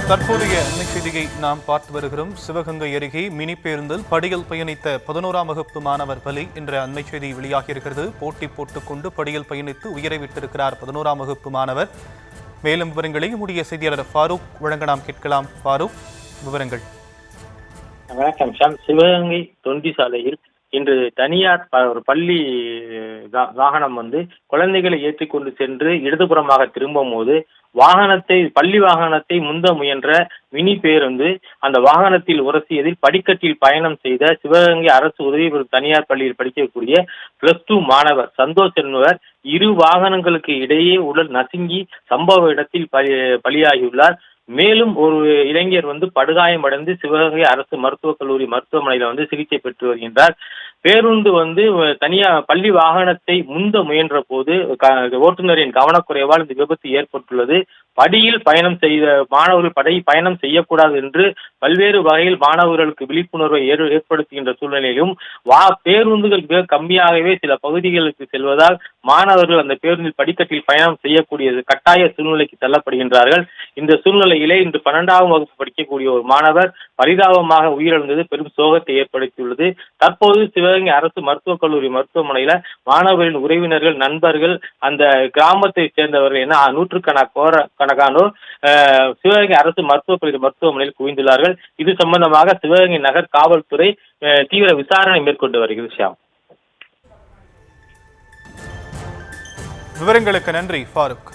தற்போதைய அண்மை செய்தியை நாம் பார்த்து வருகிறோம். சிவகங்கை அருகே மினி பேருந்தில் படியில் பயணித்த 11ஆம் வகுப்பு மாணவர் பலி என்ற அண்மை செய்தி வெளியாகியிருக்கிறது. போட்டி போட்டுக்கொண்டு படியில் பயணித்து உயிரை விட்டிருக்கிறார் 11ஆம் வகுப்பு மாணவர். மேலும் விவரங்களை நம்முடைய செய்தியாளர் ஃபாரூக் வழங்க நாம் கேட்கலாம். ஃபாரூக், விவரங்கள். வணக்கம் ஷாம். சிவகங்கை தொண்டி சாலையில் இன்று தனியார் ஒரு பள்ளி வாகனம் குழந்தைகளை ஏற்றிக்கொண்டு சென்று இடதுபுறமாக திரும்பும் போது பள்ளி வாகனத்தை முந்த முயன்ற மினி பேருந்து அந்த வாகனத்தில் உரசியதில் படிக்கட்டில் பயணம் செய்த சிவகங்கை அரசு உதவி பெறும் தனியார் பள்ளியில் படிக்கக்கூடிய +2 மாணவர் சந்தோஷ் என்பவர் இரு வாகனங்களுக்கு இடையே உடல் நசுங்கி சம்பவ இடத்தில் பலியாகியுள்ளார். மேலும் ஒரு இளைஞர் படுகாயமடைந்து சிவகங்கை அரசு மருத்துவக் கல்லூரி மருத்துவமனையில சிகிச்சை பெற்று வருகின்றார். பேருந்து தனியார் பள்ளி வாகனத்தை முந்த முயன்ற போது ஓட்டுநரின் கவனக்குறைவால் இந்த விபத்து ஏற்பட்டுள்ளது. படியில் பயணம் செய்த மாணவர்கள் பயணம் செய்யக்கூடாது என்று பல்வேறு வகையில் மாணவர்களுக்கு விழிப்புணர்வை ஏற்படுத்துகின்ற சூழ்நிலையிலும் பேருந்துகள் மிக கம்மியாகவே சில பகுதிகளுக்கு செல்வதால் மாணவர்கள் அந்த பேருந்தில் படிக்கட்டில் பயணம் செய்யக்கூடிய கட்டாய சூழ்நிலைக்கு தள்ளப்படுகின்றார்கள். இந்த சூழ்நிலையிலே இன்று 12ஆம் வகுப்பு படிக்கக்கூடிய ஒரு மாணவர் பரிதாபமாக உயிரிழந்தது பெரும் சோகத்தை ஏற்படுத்தியுள்ளது. தற்போது சிவகங்கை அரசு மருத்துவக் கல்லூரி மருத்துவமனையில மாணவரின் உறவினர்கள், நண்பர்கள், அந்த கிராமத்தை சேர்ந்தவர்கள் என நூற்றுக்கணக்கானோர் சிவகங்கை அரசு மருத்துவக் கல்லூரி மருத்துவமனையில் குவிந்துள்ளார்கள். இது சம்பந்தமாக சிவகங்கை நகர் காவல்துறை தீவிர விசாரணை மேற்கொண்டு வருகிறது. ஷியாம், விவரங்களுக்கு நன்றி ஃபாரூக்.